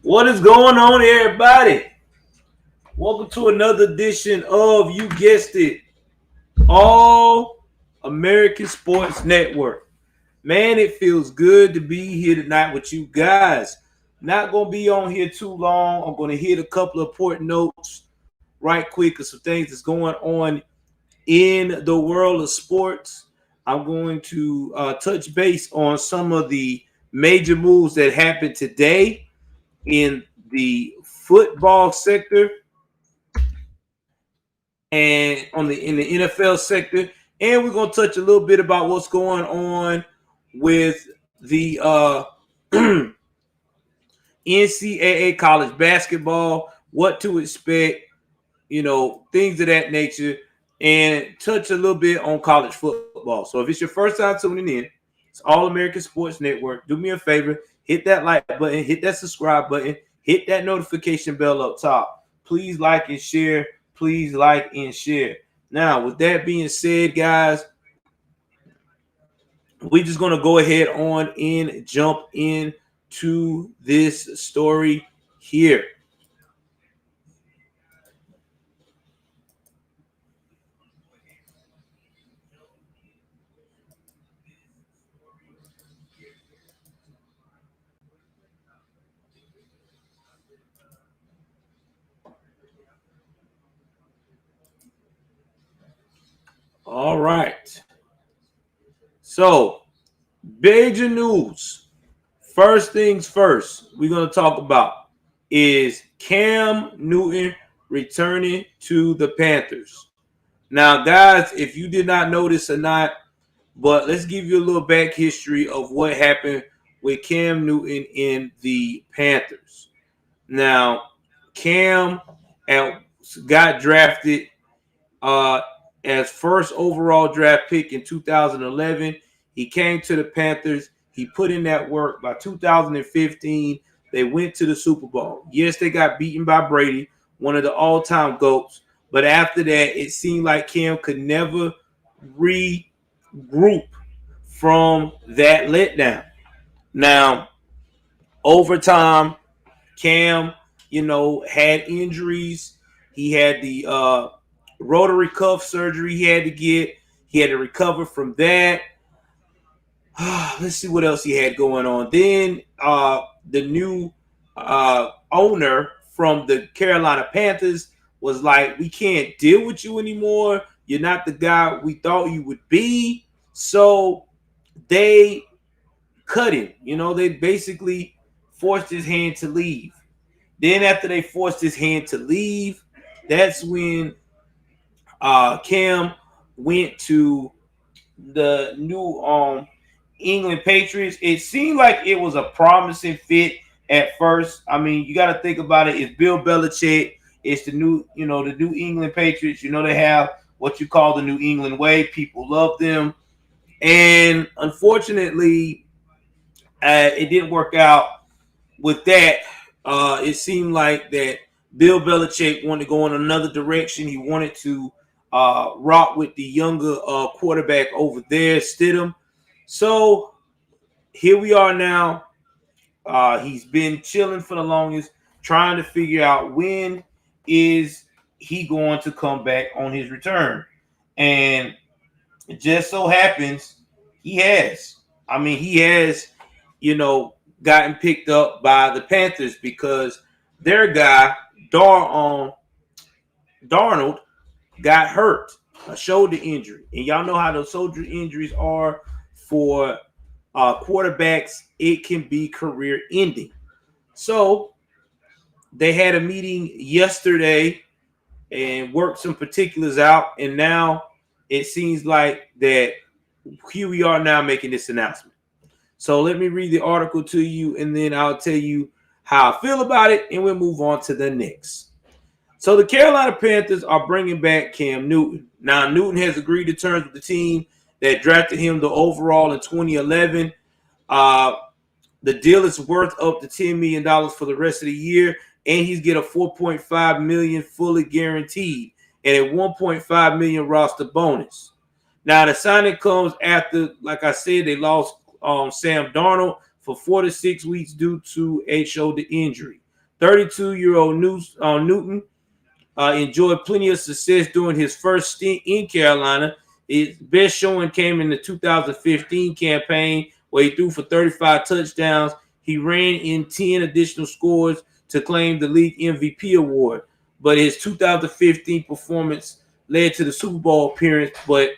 What is going on, everybody? Welcome to another edition of, you guessed it, All American Sports Network. Man, it feels good to be here tonight with you guys. Not going to be on here too long. I'm going to hit a couple of important notes right quick of some things that's going on in the world of sports. I'm going to touch base on some of the major moves that happened today in the football sector and in the NFL sector, and we're gonna touch a little bit about what's going on with the NCAA college basketball, what to expect, things of that nature, and touch a little bit on college football. So if it's your first time tuning in, it's All American Sports Network. Do me a favor, hit that like button, hit that subscribe button, hit that notification bell up top. Please like and share. Please like and share. Now, with that being said, guys, we're just going to go ahead on and jump into this story here. All right. So, major news. First things first, we're going to talk about is Cam Newton returning to the Panthers. Now, guys, if you did not know this or not, but let's give you a little back history of what happened with Cam Newton in the Panthers. Now, Cam got drafted as first overall draft pick in 2011. He came to the Panthers. He put in that work. By 2015, they went to the Super Bowl. Yes, they got beaten by Brady, one of the all-time GOATs. But after that, it seemed like Cam could never regroup from that letdown. Now, over time, Cam, had injuries. He had the rotary cuff surgery he had to get. He had to recover from that. Let's see what else he had going on. Then the new owner from the Carolina Panthers was like, we can't deal with you anymore. You're not the guy we thought you would be. So they cut him. They basically forced his hand to leave. Then after they forced his hand to leave, that's when Cam went to the New England Patriots. It seemed like it was a promising fit at first. I mean, you got to think about it. It's Bill Belichick. It's the New England Patriots. They have what you call the New England way. People love them. And unfortunately, it didn't work out with that. It seemed like that Bill Belichick wanted to go in another direction. He wanted to rock with the younger quarterback over there, Stidham. So here we are now. He's been chilling for the longest, trying to figure out when is he going to come back on his return. And it just so happens he has. I mean, he has, gotten picked up by the Panthers because their guy, Darnold, got hurt, a shoulder injury. And y'all know how those shoulder injuries are for quarterbacks. It can be career ending. So they had a meeting yesterday and worked some particulars out. And now it seems like that here we are now making this announcement. So let me read the article to you, and then I'll tell you how I feel about it, and we'll move on to the next. So the Carolina Panthers are bringing back Cam Newton. Now, Newton has agreed to terms with the team that drafted him the overall in 2011. The deal is worth up to $10 million for the rest of the year, and he's getting a $4.5 million fully guaranteed and a $1.5 million roster bonus. Now, the signing comes after, like I said, they lost Sam Darnold for 4 to 6 weeks due to a shoulder injury. 32-year-old Newton enjoyed plenty of success during his first stint in Carolina. His best showing came in the 2015 campaign where he threw for 35 touchdowns. He ran in 10 additional scores to claim the league MVP award. But his 2015 performance led to the Super Bowl appearance, but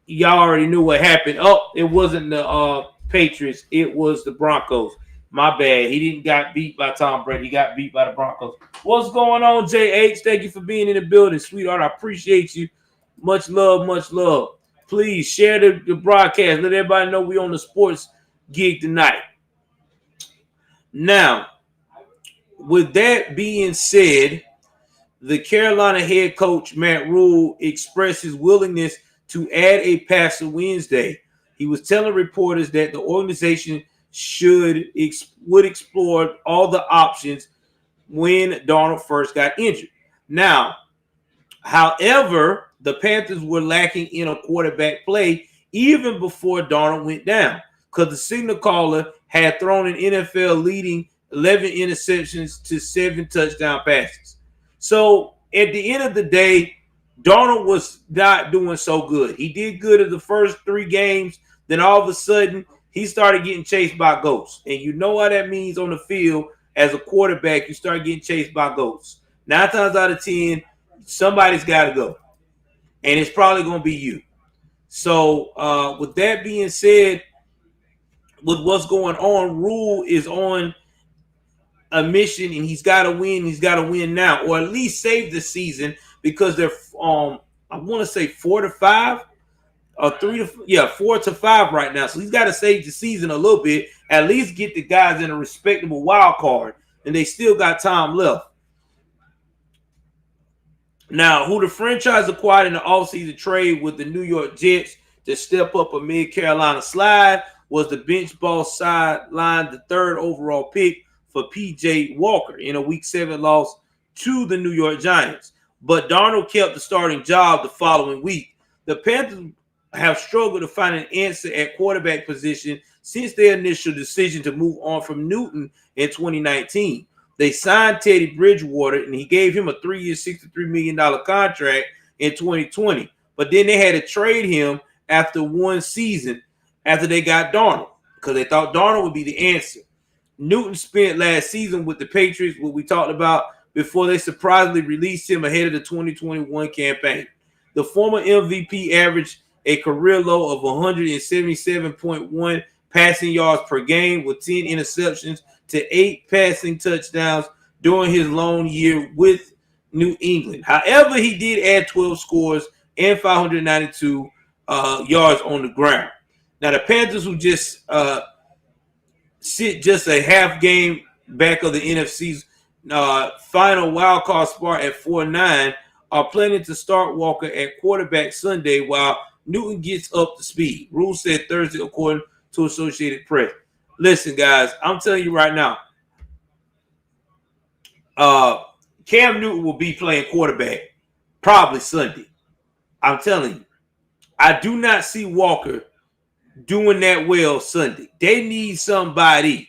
y'all already knew what happened. Oh, it wasn't the Patriots. It was the Broncos. My bad. He didn't got beat by Tom Brady. He got beat by the Broncos. What's going on, JH? Thank you for being in the building, sweetheart. I appreciate you. Much love, much love. Please share the broadcast. Let everybody know we on the sports gig tonight. Now, with that being said, the Carolina head coach, Matt Rule, expressed his willingness to add a passer Wednesday. He was telling reporters that the organization would explore all the options when Darnold first got injured. Now, however, the Panthers were lacking in a quarterback play even before Darnold went down because the signal caller had thrown an NFL leading 11 interceptions to 7 touchdown passes. So at the end of the day, Darnold was not doing so good. He did good in the first 3 games. Then all of a sudden, he started getting chased by ghosts. And you know what that means on the field as a quarterback. You start getting chased by ghosts. 9 times out of 10, somebody's got to go. And it's probably going to be you. So with that being said, with what's going on, Rule is on a mission and he's got to win. He's got to win now, or at least save the season because they're I want to say 4 to 5 or 4 to 5 right now. So he's got to save the season a little bit, at least get the guys in a respectable wild card, and they still got time left. Now, who the franchise acquired in the offseason trade with the New York Jets to step up amid Carolina slide was the bench boss sidelined the 3rd overall pick for P.J. Walker in a Week 7 loss to the New York Giants. But Darnold kept the starting job the following week. The Panthers have struggled to find an answer at quarterback position since their initial decision to move on from Newton in 2019. They signed Teddy Bridgewater, and he gave him a 3-year, $63 million contract in 2020. But then they had to trade him after one season after they got Darnold because they thought Darnold would be the answer. Newton spent last season with the Patriots, what we talked about, before they surprisingly released him ahead of the 2021 campaign. The former MVP averaged a career low of 177.1 passing yards per game with 10 interceptions to 8 passing touchdowns during his lone year with New England. However, he did add 12 scores and 592 yards on the ground. Now, the Panthers, who just sit just a half game back of the NFC's final wild card spot at 4-9, are planning to start Walker at quarterback Sunday while Newton gets up to speed. Rule said Thursday, according to Associated Press. Listen, guys, I'm telling you right now, Cam Newton will be playing quarterback probably Sunday. I'm telling you. I do not see Walker doing that well Sunday. They need somebody.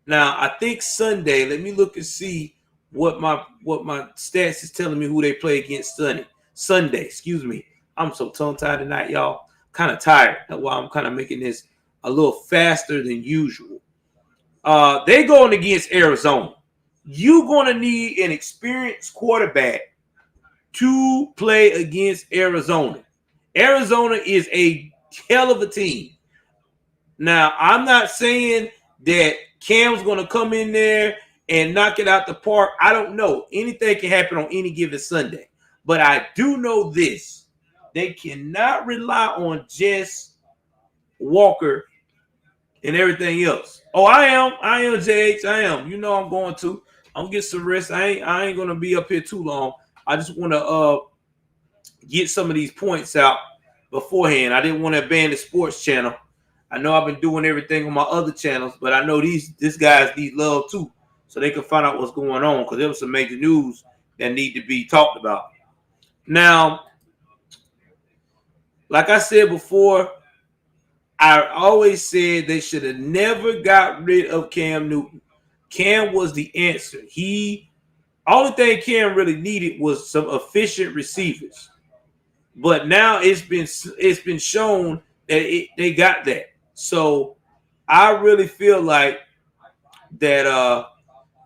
Now, I think Sunday, let me look and see what my stats is telling me who they play against Sunday, excuse me. I'm so tongue-tied tonight, y'all. Kind of tired. That's why I'm kind of making this a little faster than usual. They're going against Arizona. You're going to need an experienced quarterback to play against Arizona. Arizona is a hell of a team. Now, I'm not saying that Cam's going to come in there and knock it out the park. I don't know. Anything can happen on any given Sunday. But I do know this. They cannot rely on just Walker and everything else. Oh, I am, JH. I am. You know I'm going to. I'm going to get some rest. I ain't going to be up here too long. I just want to get some of these points out beforehand. I didn't want to abandon the sports channel. I know I've been doing everything on my other channels, but I know these guys need love too, so they can find out what's going on because there was some major news that need to be talked about. Now, like I said before, I always said they should have never got rid of Cam Newton. Cam was the answer. He only thing Cam really needed was some efficient receivers. But now it's been shown that they got that. So I really feel like that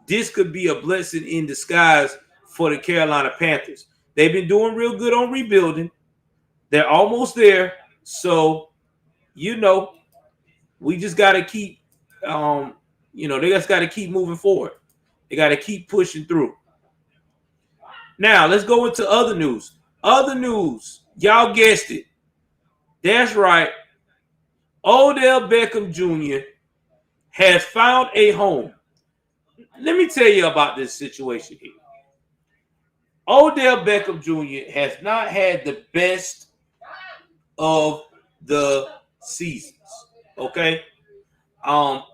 this could be a blessing in disguise for the Carolina Panthers. They've been doing real good on rebuilding. They're almost there. So, you know, we just got to keep, they just got to keep moving forward. They got to keep pushing through. Now, let's go into other news. Other news. Y'all guessed it. That's right. Odell Beckham Jr. has found a home. Let me tell you about this situation here. Odell Beckham Jr. has not had the best of the seasons. Okay?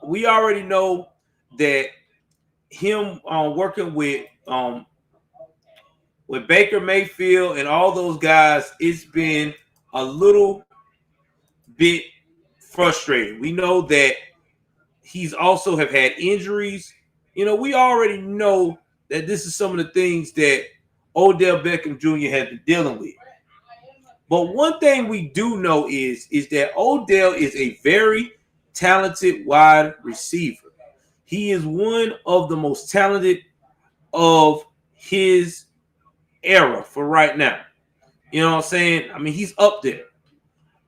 We already know that him working with Baker Mayfield and all those guys, it's been a little bit frustrating. We know that he's also have had injuries. We already know that this is some of the things that Odell Beckham Jr. has been dealing with. But one thing we do know is that Odell is a very talented wide receiver. He is one of the most talented of his era for right now. You know what I'm saying? I mean, he's up there.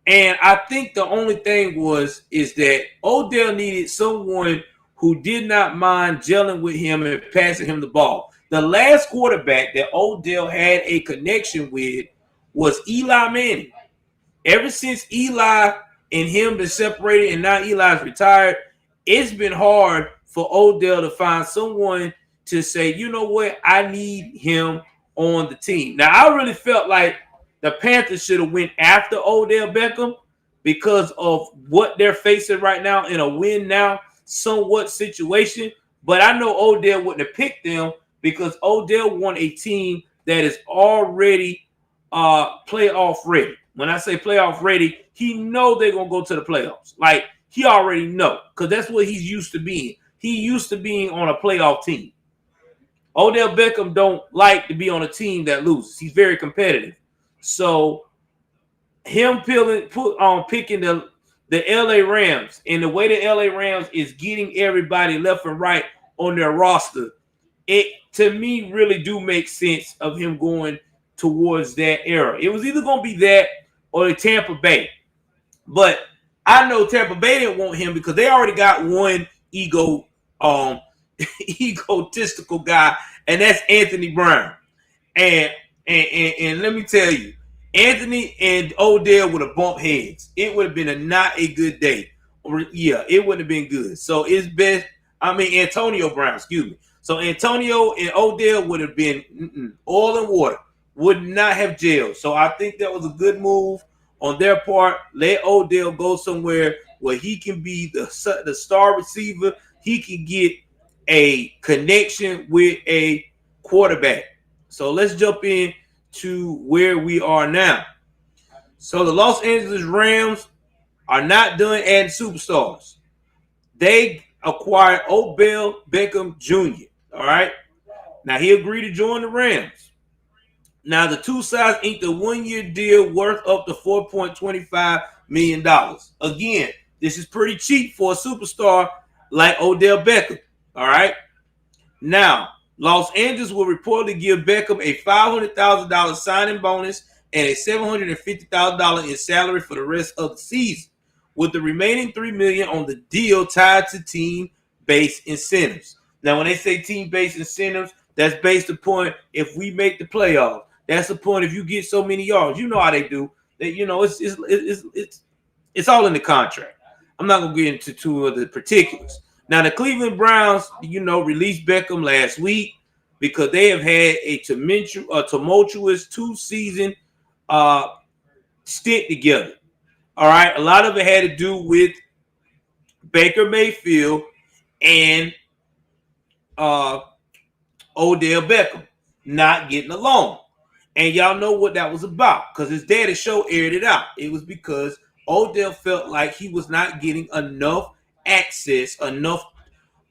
And I think the only thing is that Odell needed someone who did not mind gelling with him and passing him the ball. The last quarterback that Odell had a connection with was Eli Manning. Ever since Eli and him been separated and now Eli's retired, it's been hard for Odell to find someone to say, you know what, I need him on the team. Now, I really felt like the Panthers should have went after Odell Beckham because of what they're facing right now in a win now somewhat situation. But I know Odell wouldn't have picked them because Odell won a team that is already playoff ready. When I say playoff ready, he know they're going to go to the playoffs. Like, he already know because that's what he's used to being. He used to being on a playoff team. Odell Beckham don't like to be on a team that loses. He's very competitive. So him picking the LA Rams and the way the LA Rams is getting everybody left and right on their roster, it to me really do make sense of him going towards that era. It was either going to be that or the Tampa Bay. But I know Tampa Bay didn't want him because they already got one egotistical guy, and that's Anthony Brown. And let me tell you, Anthony and Odell would have bumped heads. It would have been not a good day. Yeah, it wouldn't have been good. So it's best. Antonio Brown, excuse me. So Antonio and Odell would have been oil and water. Would not have jailed. So I think that was a good move on their part. Let Odell go somewhere where he can be the star receiver. He can get a connection with a quarterback. So let's jump in to where we are now. So the Los Angeles Rams are not done adding superstars. They acquired Odell Beckham Jr. All right. Now he agreed to join the Rams. Now the two sides inked a 1-year deal worth up to $4.25 million. Again, this is pretty cheap for a superstar like Odell Beckham. All right. Now, Los Angeles will reportedly give Beckham a $500,000 signing bonus and a $750,000 in salary for the rest of the season, with the remaining $3 million on the deal tied to team-based incentives. Now, when they say team-based incentives, that's based upon if we make the playoffs. That's the point if you get so many yards. You know how they do. It's all in the contract. I'm not gonna get into two of the particulars. Now, the Cleveland Browns, released Beckham last week because they have had a tumultuous 2-season stint together. All right, a lot of it had to do with Baker Mayfield and Odell Beckham not getting along. And y'all know what that was about because his daddy show aired it out. It was because Odell felt like he was not getting enough access, enough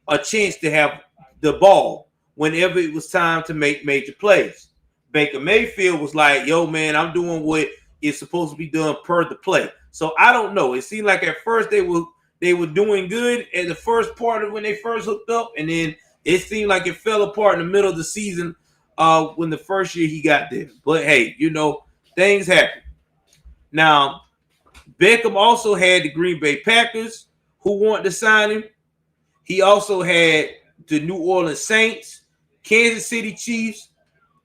a chance to have the ball whenever it was time to make major plays. Baker Mayfield was like, yo, man, I'm doing what is supposed to be done per the play. So I don't know. It seemed like at first they were doing good at the first part of when they first hooked up, and then it seemed like it fell apart in the middle of the season when the first year he got there. But hey, things happen. Now, Beckham also had the Green Bay Packers who wanted to sign him. He also had the New Orleans Saints, Kansas City Chiefs,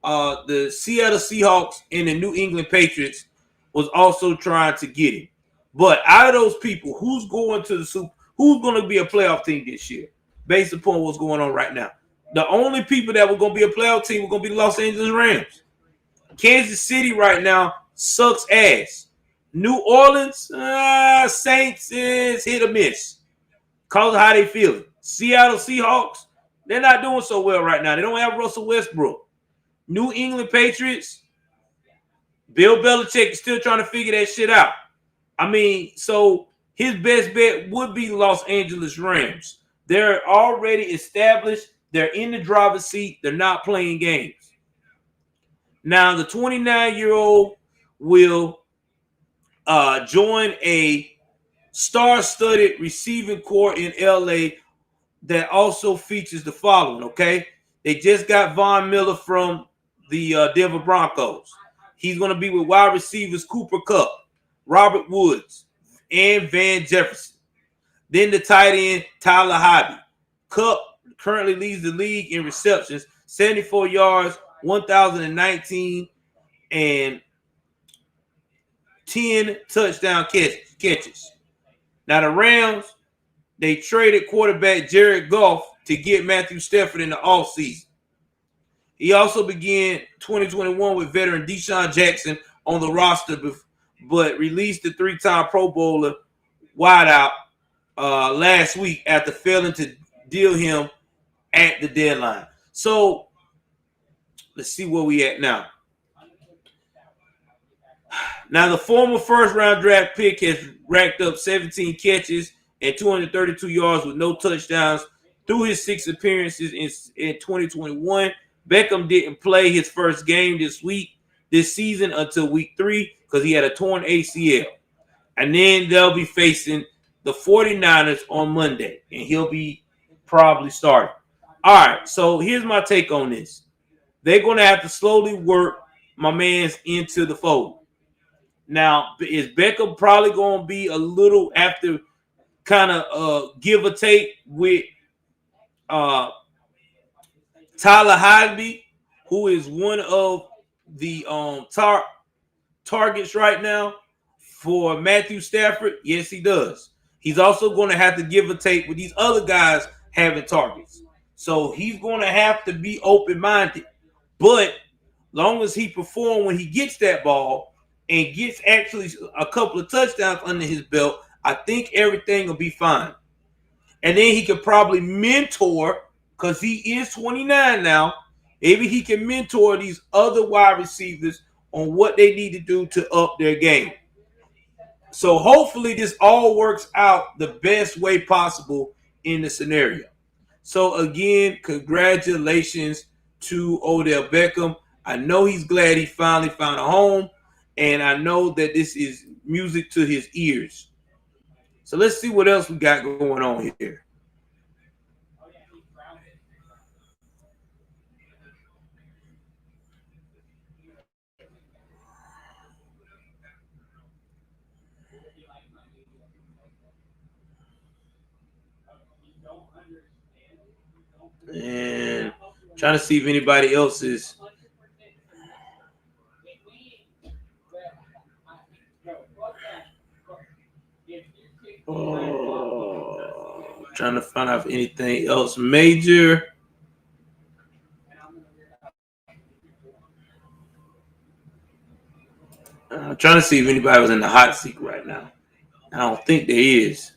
the Seattle Seahawks, and the New England Patriots was also trying to get him. But out of those people, who's going to the Super? Who's going to be a playoff team this year, based upon what's going on right now? The only people that were going to be a playoff team were going to be the Los Angeles Rams. Kansas City right now sucks ass. New Orleans Saints is hit or miss. Cause of how they feeling. Seattle Seahawks, they're not doing so well right now. They don't have Russell Westbrook. New England Patriots, Bill Belichick is still trying to figure that shit out. I mean, so his best bet would be Los Angeles Rams. They're already established. They're in the driver's seat. They're not playing games. Now, the 29-year-old will join a star-studded receiving corps in LA that also features the following, okay? They just got Von Miller from the Denver Broncos. He's going to be with wide receivers Cooper Kupp, Robert Woods, and Van Jefferson. Then the tight end, Tyler Hobby. Kupp currently leads the league in receptions, 74 yards, 1,019, and 10 touchdown catches. Now the Rams, they traded quarterback Jared Goff to get Matthew Stafford in the offseason. He also began 2021 with veteran Deshaun Jackson on the roster, but released the three-time Pro Bowler wideout last week after failing to deal him at the deadline. So let's see where we at now. Now, the former first-round draft pick has racked up 17 catches and 232 yards with no touchdowns through his 6 appearances in 2021. Beckham didn't play his first game this season until week 3 because he had a torn ACL. And then they'll be facing the 49ers on Monday, and he'll be probably starting. All right, so here's my take on this. They're going to have to slowly work my man's into the fold. Now, is Beckham probably going to be a little after kind of give or take with Tyler Higby, who is one of the targets right now for Matthew Stafford? Yes, he does. He's also going to have to give or take with these other guys having targets. So he's going to have to be open-minded. But long as he performs when he gets that ball and gets actually a couple of touchdowns under his belt, I think everything will be fine. And then he could probably mentor, because he is 29 now. Maybe he can mentor these other wide receivers on what they need to do to up their game. So hopefully this all works out the best way possible in the scenario. So again, congratulations to Odell Beckham. I know he's glad he finally found a home, and I know that this is music to his ears. So let's see what else we got going on here. And trying to see if anybody else is. Trying to find out if anything else major. I'm trying to see if anybody was in the hot seat right now. I don't think there is.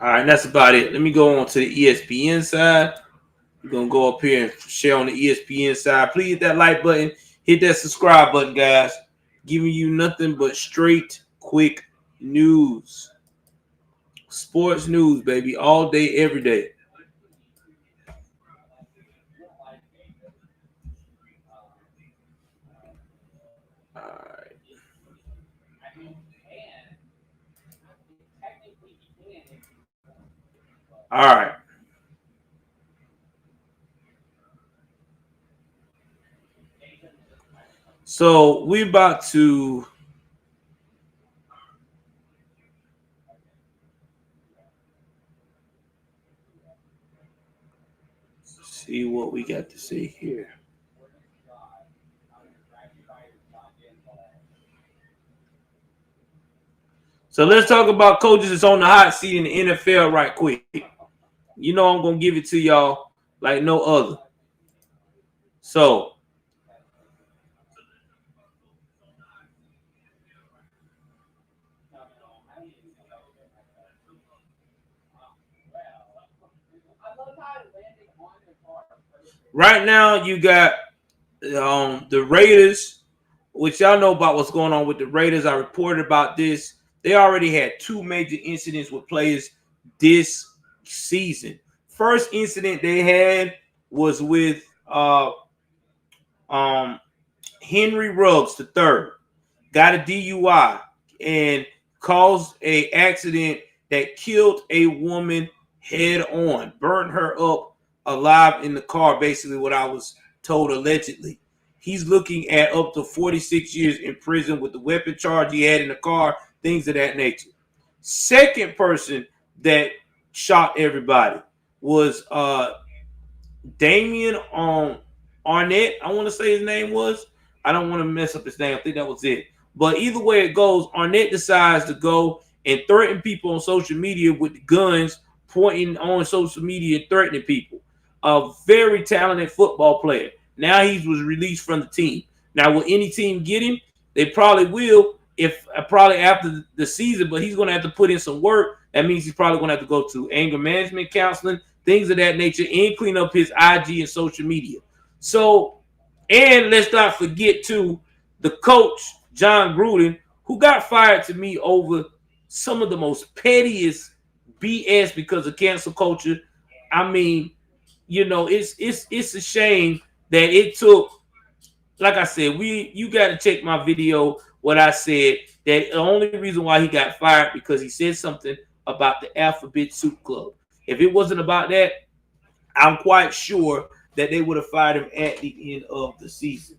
All right, that's about it. Let me go on to the ESPN side. We're gonna go up here and share on the ESPN side. Please hit that like button, hit that subscribe button, guys. Giving you nothing but straight, quick news, sports news, baby, all day, every day. All right. All right. So we're about to see what we got to see here. So let's talk about coaches that's on the hot seat in the NFL right quick. You know I'm gonna give it to y'all like no other. So right now you got the Raiders, which y'all know about what's going on with the Raiders. I reported about this. They already had two major incidents with players this season. First incident they had was with um, Henry Ruggs III. Got a DUI and caused a accident that killed a woman head on, burned her up alive in the car, basically what I was told allegedly. He's looking at up to 46 years in prison with the weapon charge he had in the car, things of that nature. Second person that shot everybody was Damian Arnett, I want to say his name was. I don't want to mess up his name. I think that was it. But either way it goes, Arnett decides to go and threaten people on social media with guns, pointing on social media and threatening people. A very talented football player. Now he was released from the team. Now, will any team get him? They probably will, if probably after the season, but he's going to have to put in some work. That means he's probably going to have to go to anger management counseling, things of that nature, and clean up his IG and social media. So, and let's not forget too, the coach, John Gruden, who got fired to me over some of the most pettiest BS because of cancel culture. I mean, it's a shame that it took, like I said, you got to check my video, what I said, that the only reason why he got fired because he said something about the Alphabet Soup Club. If it wasn't about that, I'm quite sure that they would have fired him at the end of the season.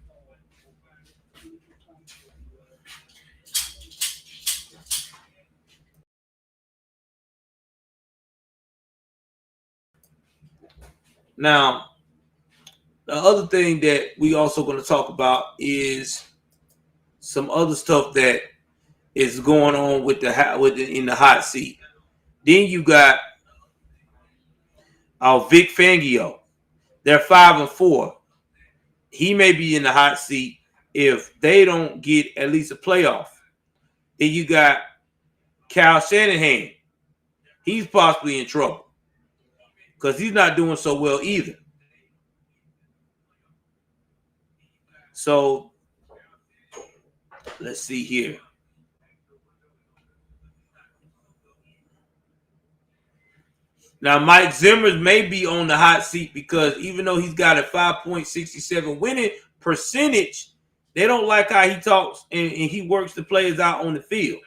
Now, the other thing that we also going to talk about is some other stuff that is going on with in the hot seat. Then you got Vic Fangio. They're 5-4. He may be in the hot seat if they don't get at least a playoff. Then you got Kyle Shanahan. He's possibly in trouble because he's not doing so well either. So let's see here. Now, Mike Zimmer may be on the hot seat because even though he's got a 5.67 winning percentage, they don't like how he talks and he works the players out on the field.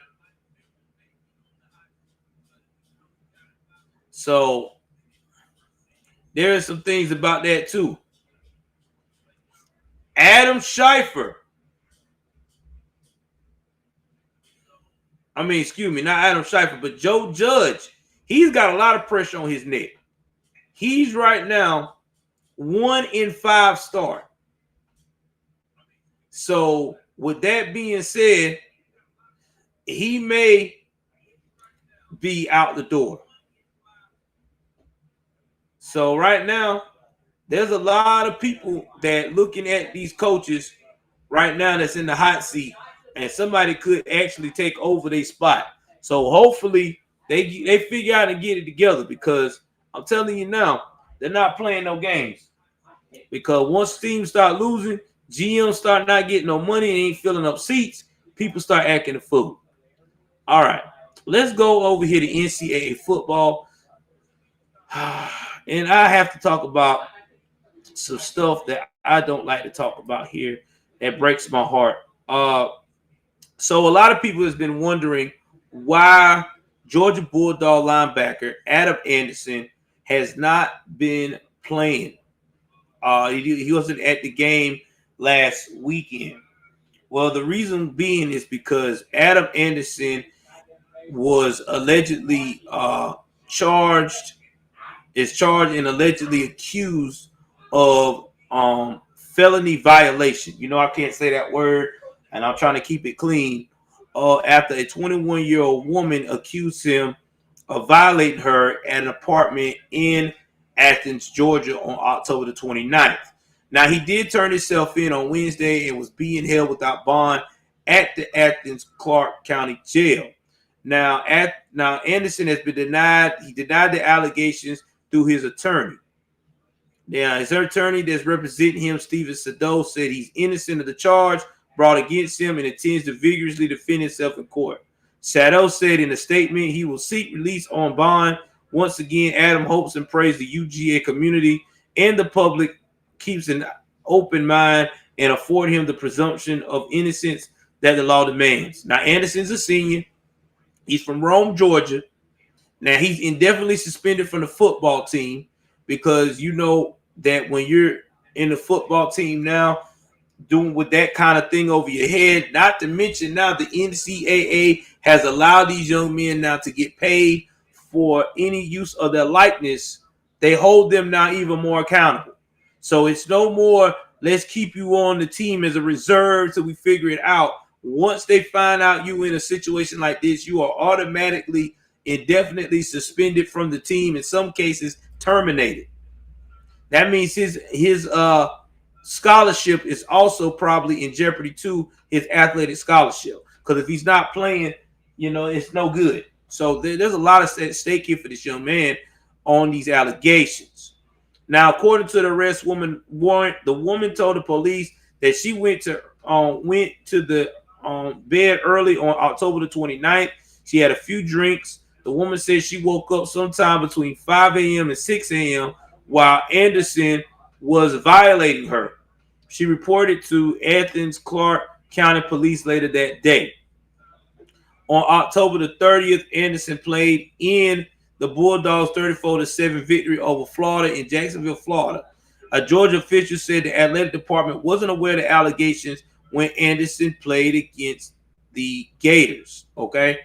So there are some things about that too. Adam Schefter. Excuse me, not Adam Schefter, but Joe Judge. He's got a lot of pressure on his neck. He's right now 1-5 start. So with that being said, he may be out the door. So right now, there's a lot of people that looking at these coaches right now that's in the hot seat, and somebody could actually take over their spot. So hopefully They figure out and get it together because I'm telling you now, they're not playing no games. Because once teams start losing, GMs start not getting no money and ain't filling up seats, people start acting a fool. All right, let's go over here to NCAA football. And I have to talk about some stuff that I don't like to talk about here that breaks my heart. So a lot of people has been wondering why Georgia Bulldog linebacker Adam Anderson has not been playing. He wasn't at the game last weekend. Well, the reason being is because Adam Anderson was allegedly charged is charged and allegedly accused of felony violation. You know, I can't say that word, and I'm trying to keep it clean. After a 21-year-old woman accused him of violating her at an apartment in Athens, Georgia on October the 29th. Now, he did turn himself in on Wednesday and was being held without bond at the Athens Clark County Jail. Now, Anderson has been denied. He denied the allegations through his attorney. Now, his attorney that's representing him, Stephen Sado, said he's innocent of the charge brought against him and intends to vigorously defend himself in court. Sado said in a statement he will seek release on bond. Once again, Adam hopes and prays the UGA community and the public keeps an open mind and afford him the presumption of innocence that the law demands. Now, Anderson's a senior. He's from Rome, Georgia. Now, he's indefinitely suspended from the football team because you know that when you're in the football team now, doing with that kind of thing over your head, not to mention now the NCAA has allowed these young men now to get paid for any use of their likeness. They hold them now even more accountable. So it's no more, let's keep you on the team as a reserve till we figure it out. Once they find out you in a situation like this, you are automatically indefinitely suspended from the team, in some cases terminated. That means his scholarship is also probably in jeopardy too, his athletic scholarship. Because if he's not playing, you know, it's no good. So there's a lot of stake here for this young man on these allegations. Now, according to the arrest warrant, the woman told the police that she went to the bed early on October the 29th. She had a few drinks. The woman said she woke up sometime between 5 a.m. and 6 a.m. while Anderson was violating her. She reported to Athens Clark County Police later that day. On October the 30th, Anderson played in the Bulldogs' 34-7 victory over Florida in Jacksonville, Florida. A Georgia official said the athletic department wasn't aware of the allegations when Anderson played against the Gators. Okay,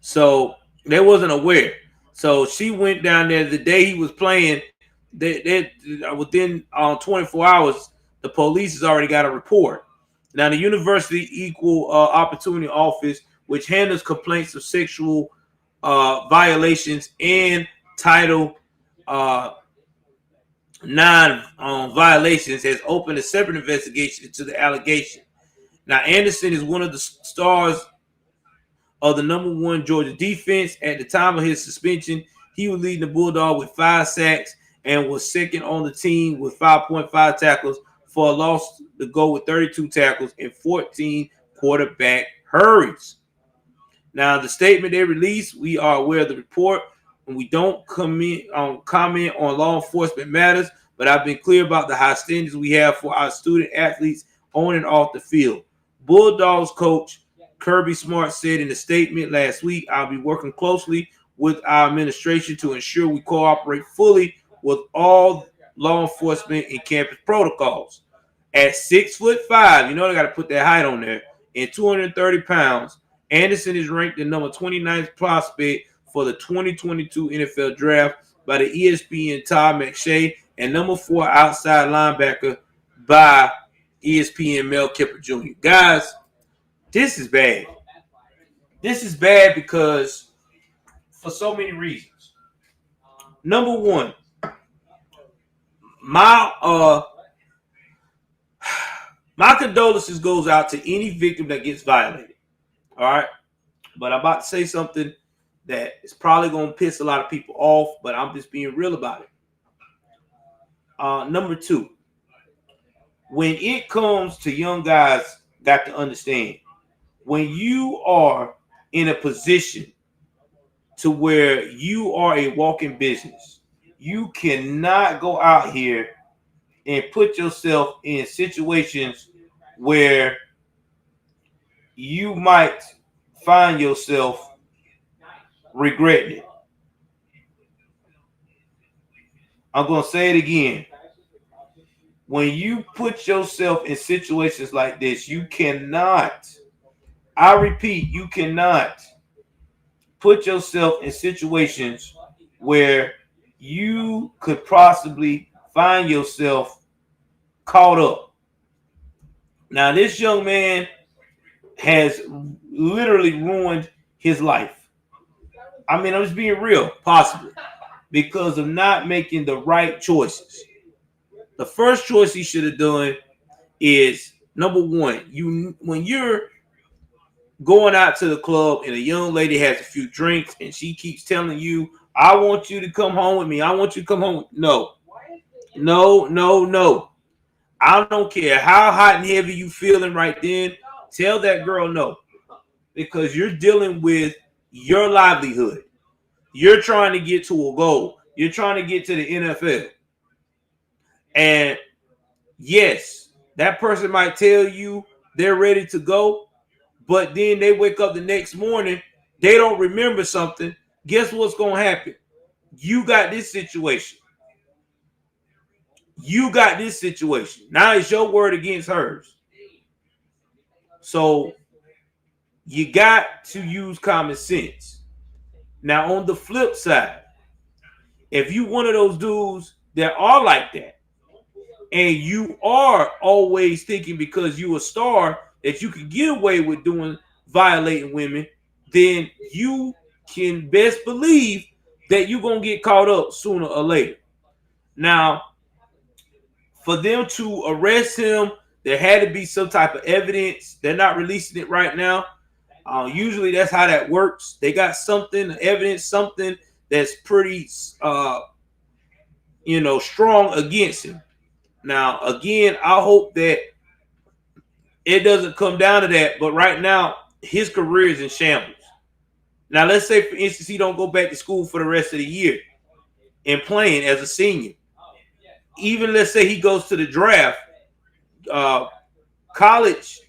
so they wasn't aware. So she went down there the day he was playing. Within 24 hours, the police has already got a report. Now, the University Equal Opportunity Office, which handles complaints of sexual violations and Title IX violations, has opened a separate investigation into the allegation. Now, Anderson is one of the stars of the #1 Georgia defense. At the time of his suspension, he was leading the Bulldog with 5 sacks and was second on the team with 5.5 tackles for a loss to go with 32 tackles and 14 quarterback hurries. Now, the statement they released, we are aware of the report, and we don't comment on law enforcement matters, but I've been clear about the high standards we have for our student athletes on and off the field. Bulldogs coach Kirby Smart said in a statement last week, I'll be working closely with our administration to ensure we cooperate fully with all law enforcement and campus protocols. At 6'5", you know they got to put that height on there, and 230 pounds, Anderson is ranked the number 29th prospect for the 2022 NFL Draft by the ESPN Todd McShay and number 4 outside linebacker by ESPN Mel Kiper Jr. Guys, this is bad. This is bad because for so many reasons. Number one, my condolences goes out to any victim that gets violated. All right. But I'm about to say something that is probably going to piss a lot of people off, but I'm just being real about it. Number two, when it comes to young guys, got to understand, when you are in a position to where you are a walking business, you cannot go out here and put yourself in situations where you might find yourself regretting it. I'm going to say it again. When you put yourself in situations like this, you cannot, I repeat, you cannot put yourself in situations where you could possibly find yourself caught up. Now, this young man has literally ruined his life. I mean, I'm just being real, possibly, because of not making the right choices. The first choice he should have done is, number one, when you're going out to the club and a young lady has a few drinks and she keeps telling you, I want you to come home with me. I want you to come home. No. I don't care how hot and heavy you feeling right then. Tell that girl no. Because you're dealing with your livelihood. You're trying to get to a goal. You're trying to get to the NFL. And yes, that person might tell you they're ready to go, but then they wake up the next morning, they don't remember something. Guess what's going to happen? You got this situation. Now it's your word against hers. So you got to use common sense. Now, on the flip side, if you one of those dudes that are like that, and you are always thinking because you a star that you can get away with violating women, then you can best believe that you're going to get caught up sooner or later. Now, for them to arrest him, there had to be some type of evidence. They're not releasing it right now. Usually that's how that works. They got something, evidence, something that's pretty, strong against him. Now, again, I hope that it doesn't come down to that. But right now, his career is in shambles. Now, let's say, for instance, he don't go back to school for the rest of the year and playing as a senior. Even let's say he goes to the draft, colleges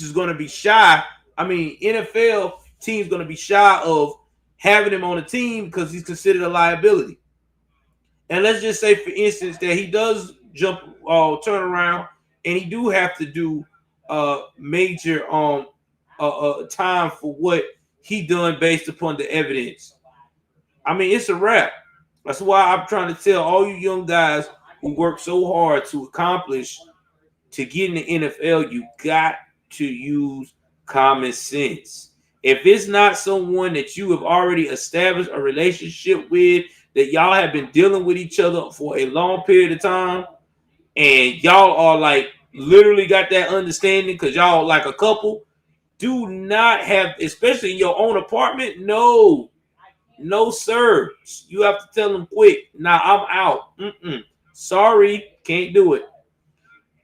is going to be shy. I mean, NFL team's going to be shy of having him on the team because he's considered a liability. And let's just say, for instance, that he does turn around, and he do have to do major time for what he done based upon the evidence. I mean, it's a wrap. That's why I'm trying to tell all you young guys who work so hard to accomplish to get in the NFL, you got to use common sense. If it's not someone that you have already established a relationship with, that y'all have been dealing with each other for a long period of time, and y'all are like literally got that understanding because y'all like a couple, do not have, especially in your own apartment, no, sir. You have to tell them quick. Nah, I'm out. Sorry, can't do it.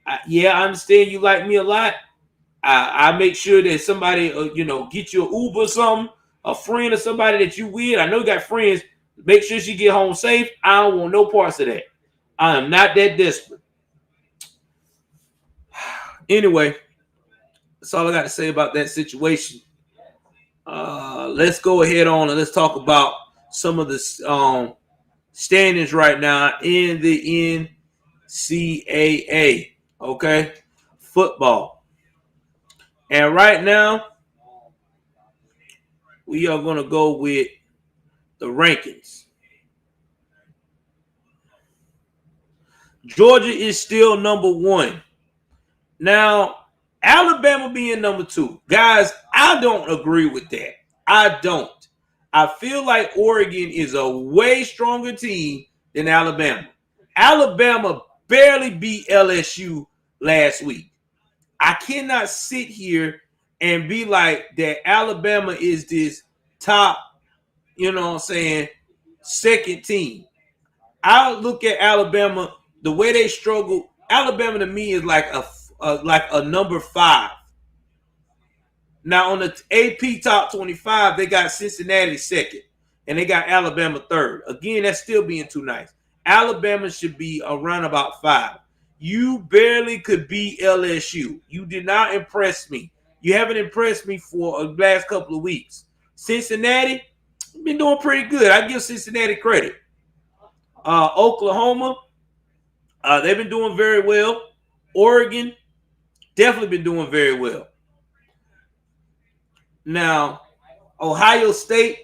I understand you like me a lot. I make sure that somebody, get you an Uber or something, a friend or somebody that you with. I know you got friends. Make sure she get home safe. I don't want no parts of that. I am not that desperate. Anyway, that's all I got to say about that situation. Let's go ahead on and let's talk about some of the standings right now in the NCAA. Okay, football. And right now, we are going to go with the rankings. Georgia is still number 1. Now, Alabama being number 2. Guys, I don't agree with that. I don't. I feel like Oregon is a way stronger team than Alabama. Alabama barely beat LSU last week. I cannot sit here and be like that Alabama is this top, you know what I'm saying, second team. I look at Alabama, the way they struggle. Alabama to me is like a number 5. Now on the AP top 25, they got Cincinnati second, and they got Alabama third. Again, that's still being too nice. Alabama should be around about 5. You barely could beat LSU. You did not impress me. You haven't impressed me for the last couple of weeks. Cincinnati been doing pretty good. I give Cincinnati credit. Oklahoma, they've been doing very well. Oregon, definitely been doing very well. Now, Ohio State,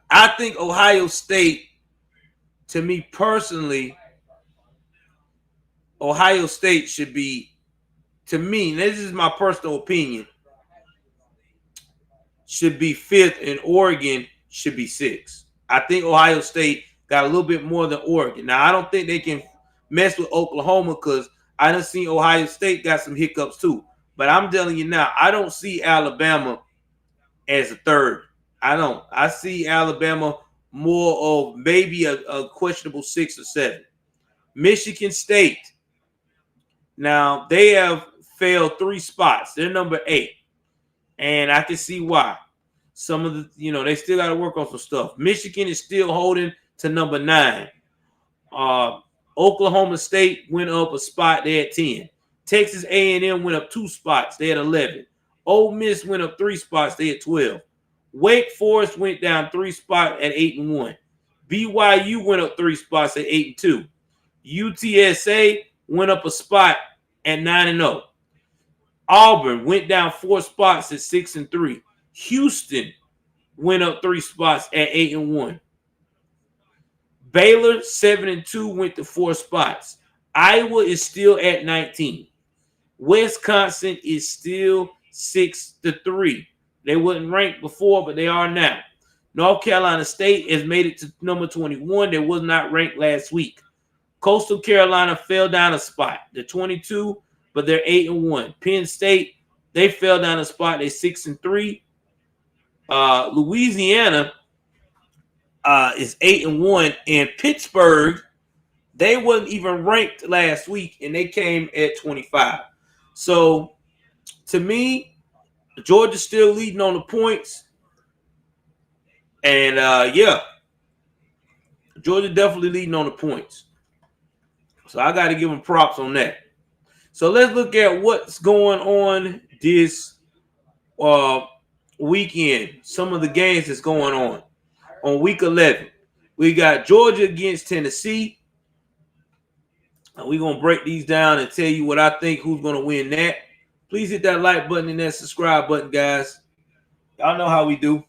I think Ohio State, to me personally, Ohio State should be, to me, this is my personal opinion, should be 5th and Oregon should be 6th. I think Ohio State got a little bit more than Oregon. Now, I don't think they can mess with Oklahoma because I done seen Ohio State got some hiccups too. But I'm telling you now, I don't see Alabama as a 3rd. I don't. I see Alabama more of maybe a questionable 6 or 7. Michigan State. Now, they have failed 3 spots. They're number 8. And I can see why. Some of the, they still got to work on some stuff. Michigan is still holding to number 9. Oklahoma State went up a spot. They had 10. Texas A&M went up 2 spots. They had 11. Ole Miss went up 3 spots. They had 12. Wake Forest went down 3 spots at 8-1. BYU went up 3 spots at 8-2. UTSA went up a spot at 9-0. Auburn went down 4 spots at 6-3. Houston went up 3 spots at 8-1. Baylor 7-2 went to 4 spots. Iowa is still at 19. Wisconsin is still 6-3. They wasn't ranked before, but they are now. North Carolina State has made it to number 21. They was not ranked last week. Coastal Carolina fell down a spot. They're 22, but they're 8-1. Penn State, they fell down a spot. They're 6-3. Louisiana is 8-1, and Pittsburgh, they wasn't even ranked last week, and they came at 25. So, to me, Georgia's still leading on the points, and Georgia definitely leading on the points. So I got to give them props on that. So let's look at what's going on this weekend. Some of the games that's going on. On week 11, we got Georgia against Tennessee. We're going to break these down and tell you what I think, who's going to win that. Please hit that like button and that subscribe button, guys. Y'all know how we do.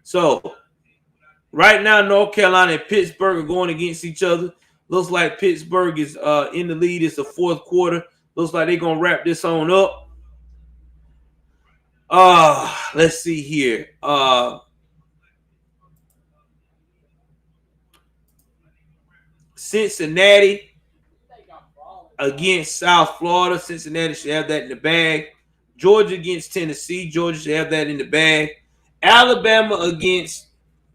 So, right now, North Carolina and Pittsburgh are going against each other. Looks like Pittsburgh is in the lead. It's the 4th quarter. Looks like they're going to wrap this on up. Let's see here. Cincinnati against South Florida. Cincinnati should have that in the bag. Georgia against Tennessee. Georgia should have that in the bag. Alabama against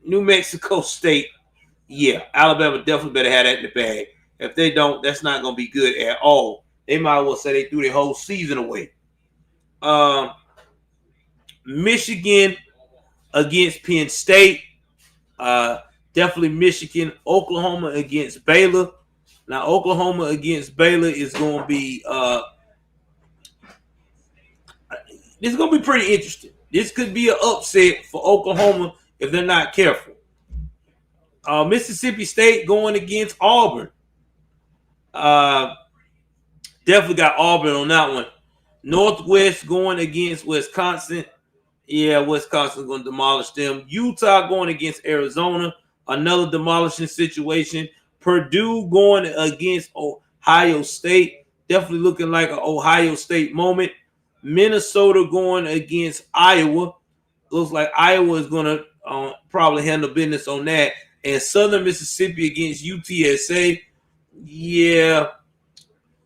New Mexico State. Yeah, Alabama definitely better have that in the bag. If they don't, that's not going to be good at all. They might as well say they threw their whole season away. Michigan against Penn State. Definitely Michigan. Oklahoma against Baylor. Now, Oklahoma against Baylor is going to be this is going to be pretty interesting. This could be an upset for Oklahoma if they're not careful. Mississippi State going against Auburn. Definitely got Auburn on that one. Northwest going against Wisconsin. Yeah, Wisconsin's going to demolish them. Utah going against Arizona. Another demolishing situation. Purdue going against Ohio State. Definitely looking like an Ohio State moment. Minnesota going against Iowa. Looks like Iowa is going to probably handle business on that. And Southern Mississippi against UTSA. Yeah.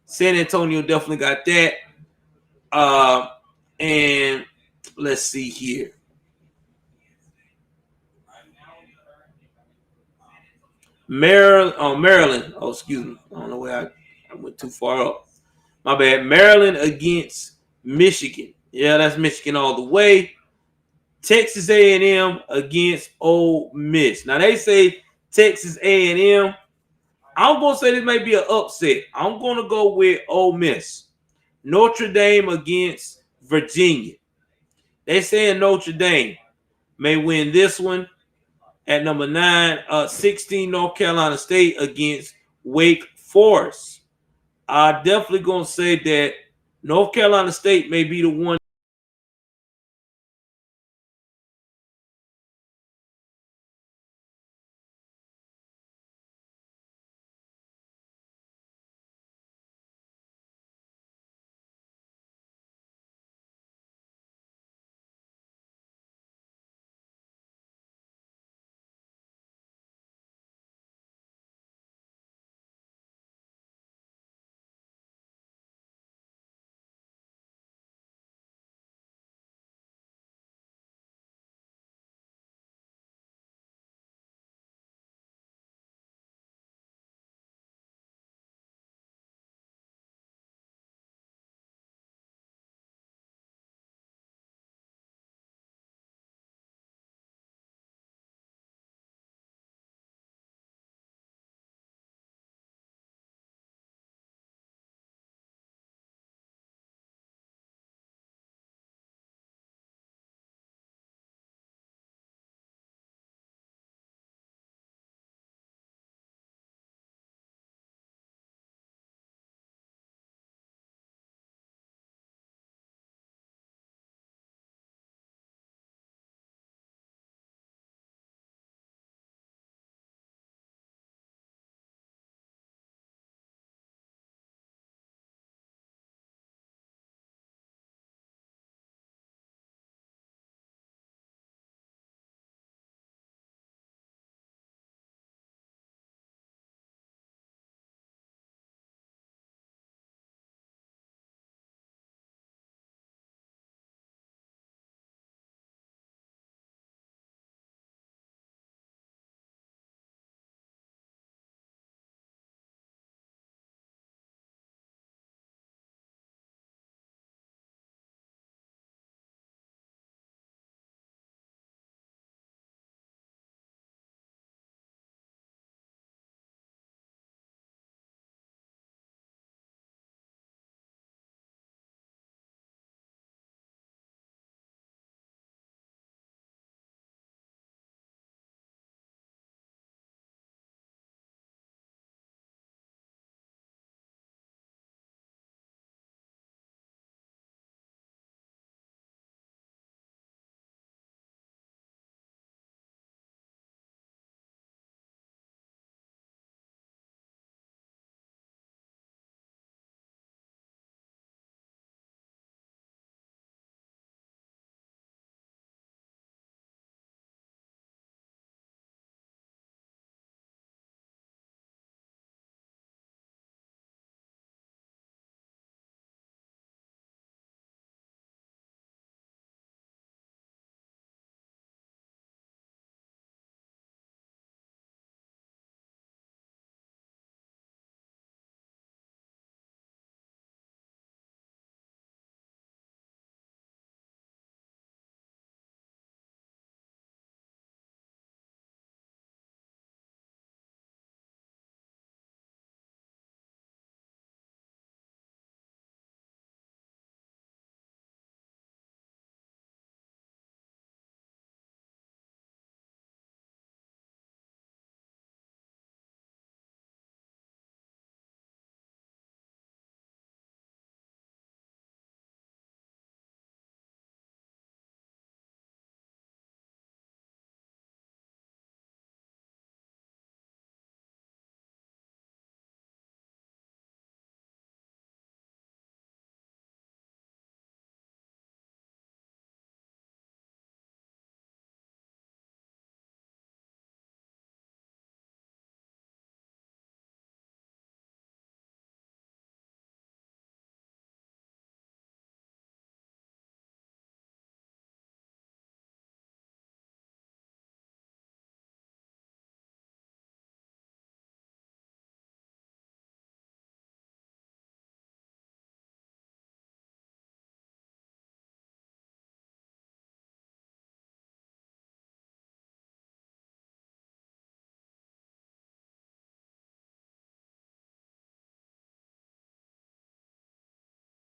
San Antonio definitely got that. And let's see here. Maryland. Oh, excuse me. I don't know where I went too far up. My bad. Maryland against Michigan. Yeah, that's Michigan all the way. Texas A&M against Ole Miss. Now they say Texas A&M. I'm gonna say this may be an upset. I'm gonna go with Ole Miss. Notre Dame against Virginia. They saying Notre Dame may win this one. At number 9, 16 North Carolina State against Wake Forest. I definitely gonna say that North Carolina State may be the one